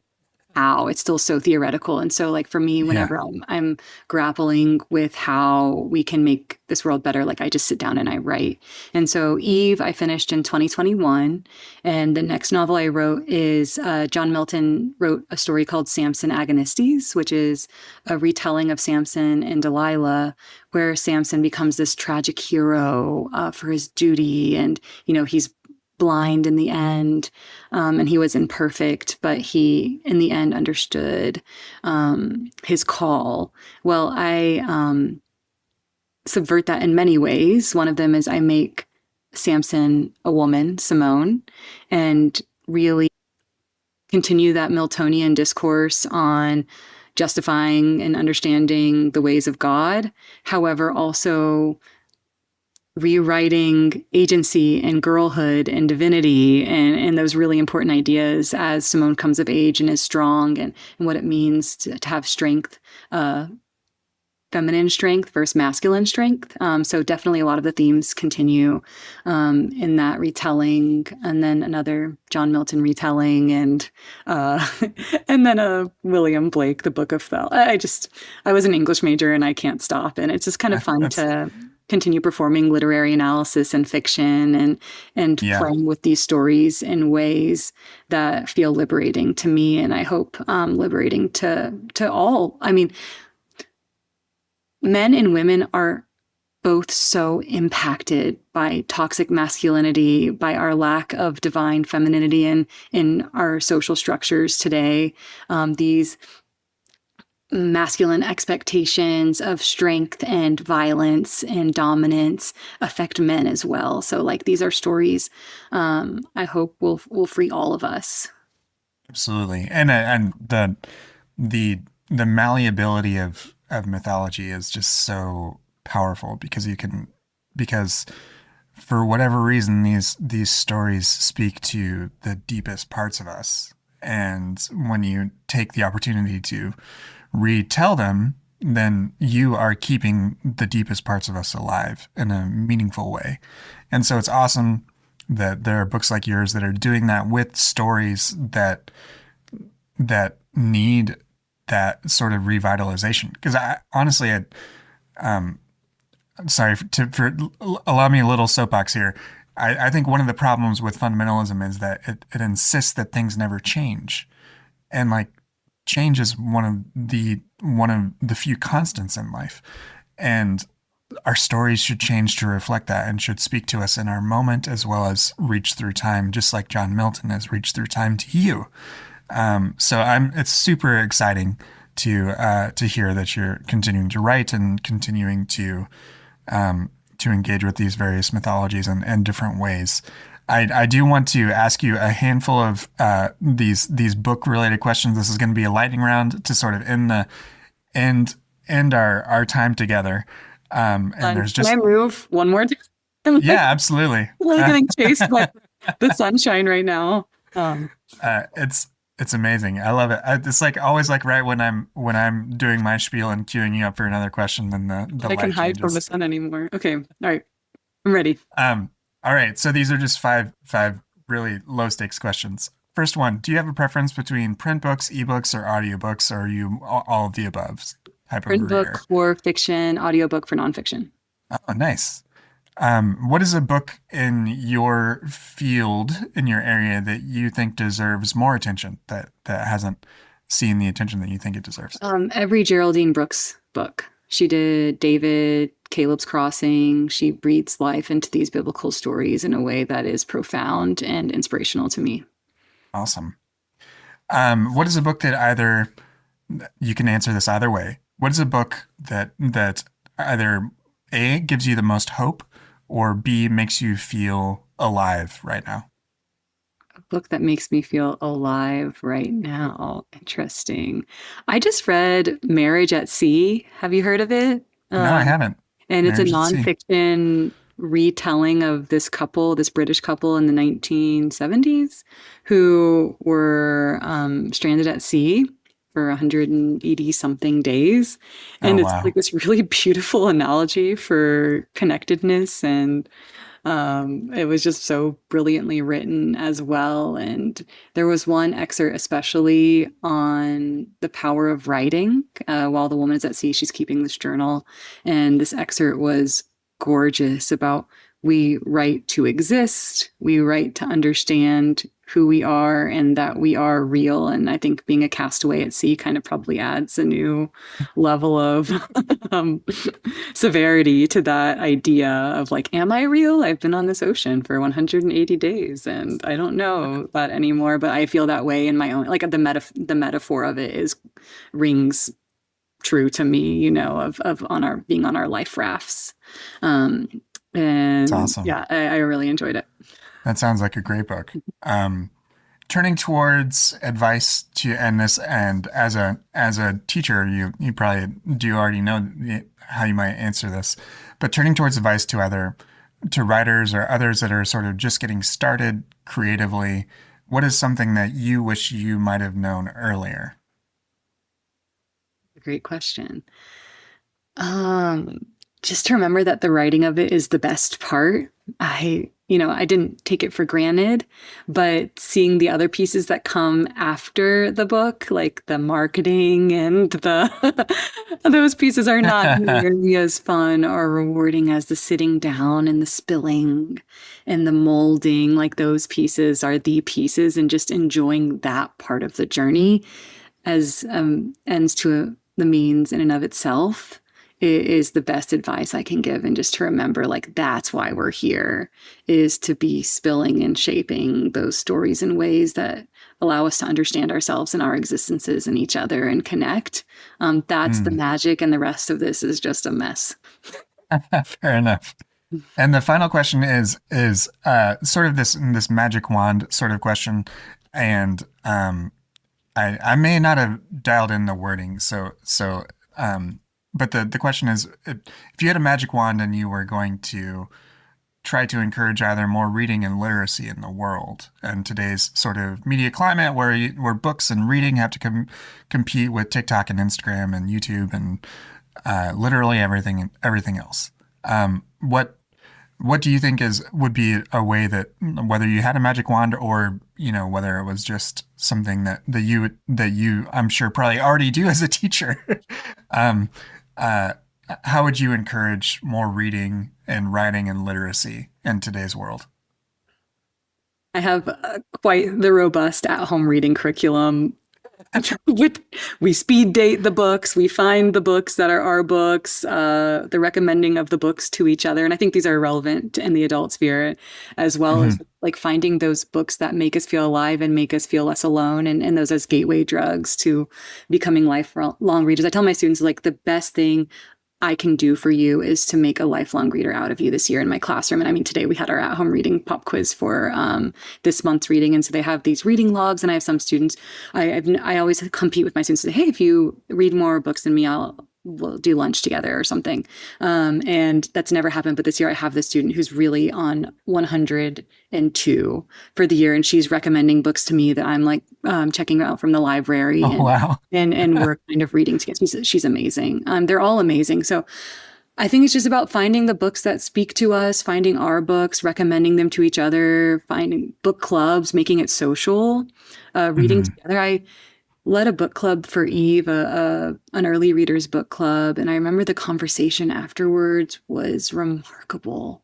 how? It's still so theoretical. And so, like, for me, whenever I'm grappling with how we can make this world better, like, I just sit down and I write. And so Eve, I finished in 2021. And the next novel I wrote is John Milton wrote a story called Samson Agonistes, which is a retelling of Samson and Delilah, where Samson becomes this tragic hero for his duty. And, you know, he's blind in the end, and he was imperfect, but he in the end understood his call. Well, I subvert that in many ways. One of them is I make Samson a woman, Simone, and really continue that Miltonian discourse on justifying and understanding the ways of God. However, also rewriting agency and girlhood and divinity and those really important ideas as Simone comes of age and is strong, and what it means to have strength, feminine strength versus masculine strength. So definitely a lot of the themes continue in that retelling, and then another John Milton retelling, and then a William Blake, The Book of Thel. I was an English major and I can't stop, and it's just kind of fun to continue performing literary analysis and fiction and Yeah. playing with these stories in ways that feel liberating to me, and I hope liberating to all. I mean, men and women are both so impacted by toxic masculinity, by our lack of divine femininity in our social structures today. These masculine expectations of strength and violence and dominance affect men as well. So, like, these are stories I hope will free all of us. Absolutely. And the the malleability of mythology is just so powerful because for whatever reason these stories speak to the deepest parts of us. And when you take the opportunity to retell them, then you are keeping the deepest parts of us alive in a meaningful way. And so it's awesome that there are books like yours that are doing that with stories that need that sort of revitalization. Because I honestly, sorry for allow me a little soapbox here. I think one of the problems with fundamentalism is that it insists that things never change, and like change is one of the few constants in life, and our stories should change to reflect that and should speak to us in our moment as well as reach through time, just like John Milton has reached through time to you. So it's super exciting to hear that you're continuing to write and continuing to engage with these various mythologies and different ways. I do want to ask you a handful of these book related questions. This is going to be a lightning round to sort of end our time together. And there's just Can I move one more time? I'm like, yeah, absolutely. really getting chased by the sunshine right now. It's amazing. I love it. It's like always like right when I'm doing my spiel and queuing you up for another question, then the I can light hide from the changes. sun anymore. Okay, all right, I'm ready. All right. So these are just five really low stakes questions. First one: do you have a preference between print books, ebooks, or audiobooks, or are you all of the above type of Print book reader? for fiction, audiobook for nonfiction. Oh, nice. What is a book in your field, in your area, that you think deserves more attention that hasn't seen the attention that you think it deserves? Every Geraldine Brooks book. She did David, Caleb's Crossing. She breathes life into these biblical stories in a way that is profound and inspirational to me. Awesome. What is a book that either you can answer this either way? What is a book that either A gives you the most hope or B makes you feel alive right now? A book that makes me feel alive right now. Interesting. I just read Marriage at Sea. Have you heard of it? No, I haven't. And it's a Marriage at Sea. nonfiction retelling of this couple, this British couple in the 1970s, who were stranded at sea for 180 something days. Oh, And it's wow. like this really beautiful analogy for connectedness, and it was just so brilliantly written as well. And there was one excerpt, especially on the power of writing. While the woman is at sea, she's keeping this journal. And this excerpt was gorgeous about we write to exist, we write to understand who we are and that we are real. And I think being a castaway at sea kind of probably adds a new level of um, severity to that idea of like, am I real? I've been on this ocean for 180 days and I don't know that anymore, but I feel that way in my own, like the metaphor of it is rings true to me, you know, of on our being on our life rafts. It's And awesome. yeah, I really enjoyed it. That sounds like a great book. Turning towards advice to end this, and as a teacher, you probably do already know how you might answer this, but turning towards advice to either to writers or others that are sort of just getting started creatively, what is something that you wish you might have known earlier? Great question. Um, just to remember that the writing of it is the best part. I I didn't take it for granted, but seeing the other pieces that come after the book, like the marketing and those pieces are not nearly as fun or rewarding as the sitting down and the spilling and the molding. Like those pieces are the pieces, and just enjoying that part of the journey as ends to the means in and of itself is the best advice I can give. And just to remember, like, that's why we're here, is to be spilling and shaping those stories in ways that allow us to understand ourselves and our existences and each other and connect. That's the magic, and the rest of this is just a mess. Fair enough. And the final question is sort of this magic wand sort of question, and I may not have dialed in the wording, but the question is, if you had a magic wand and you were going to try to encourage either more reading and literacy in the world, and today's sort of media climate where books and reading have to compete with TikTok and Instagram and YouTube and literally everything else, what do you think would be a way that, whether you had a magic wand or whether it was just something that you I'm sure probably already do as a teacher, how would you encourage more reading and writing and literacy in today's world? I have quite the robust at-home reading curriculum. We speed date the books. We find the books that are our books, the recommending of the books to each other. And I think these are relevant in the adult sphere, as well as like finding those books that make us feel alive and make us feel less alone, and those as gateway drugs to becoming lifelong readers. I tell my students, like, the best thing I can do for you is to make a lifelong reader out of you this year in my classroom. And I mean, today we had our at-home reading pop quiz for this month's reading. And so they have these reading logs, and I have some students, I always compete with my students and say, hey, if you read more books than me, we'll do lunch together or something. And that's never happened. But this year I have this student who's really on 102 for the year. And she's recommending books to me that I'm like checking out from the library. Oh, wow. and we're kind of reading together. She's amazing. They're all amazing. So I think it's just about finding the books that speak to us, finding our books, recommending them to each other, finding book clubs, making it social, reading together. I led a book club for Eve, an early readers book club. And I remember the conversation afterwards was remarkable.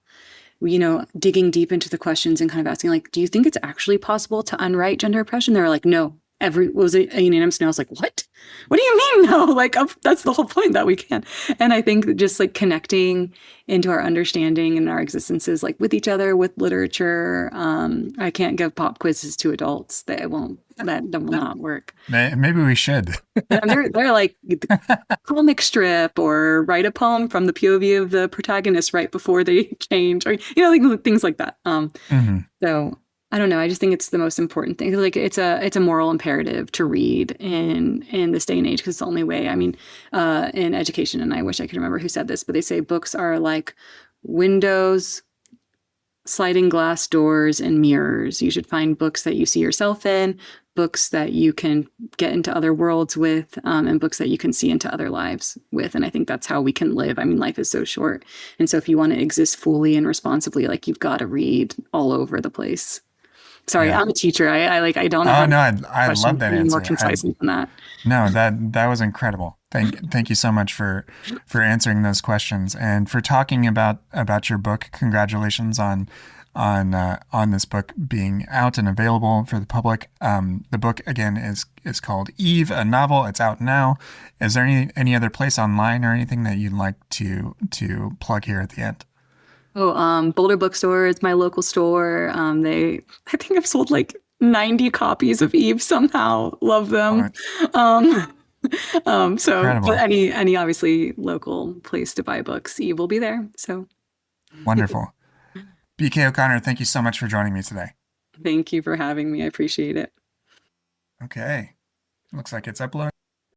Digging deep into the questions and kind of asking, like, do you think it's actually possible to unwrite gender oppression? They were like, no. Was it a unanimous no? I was like, what? What do you mean no? Like, that's the whole point, that we can. And I think just like connecting into our understanding and our existences, like with each other, with literature. I can't give pop quizzes to adults. That will not work. Maybe we should. They're like comic strip, or write a poem from the POV of the protagonist right before they change, or like things like that. So I don't know. I just think it's the most important thing. Like, it's a moral imperative to read in this day and age, because it's the only way. I mean, in education, and I wish I could remember who said this, but they say books are like windows, sliding glass doors, and mirrors. You should find books that you see yourself in, books that you can get into other worlds with, and books that you can see into other lives with. And I think that's how we can live. I mean, life is so short. And so if you want to exist fully and responsibly, like, you've got to read all over the place. Sorry, yeah. I'm a teacher. I don't know. Oh, no, I love that answer. More concise than that. No, that was incredible. Thank you so much for answering those questions and for talking about your book. Congratulations on this book being out and available for the public. The book, again, is called Eve, a novel. It's out now. Is there any other place online or anything that you'd like to plug here at the end? Oh, Boulder Bookstore is my local store. I think I've sold like 90 copies of Eve somehow. Love them. Right. So incredible. But any obviously local place to buy books, Eve will be there. So wonderful. BK O'Connor, thank you so much for joining me today. Thank you for having me. I appreciate it. Okay. Looks like it's uploading.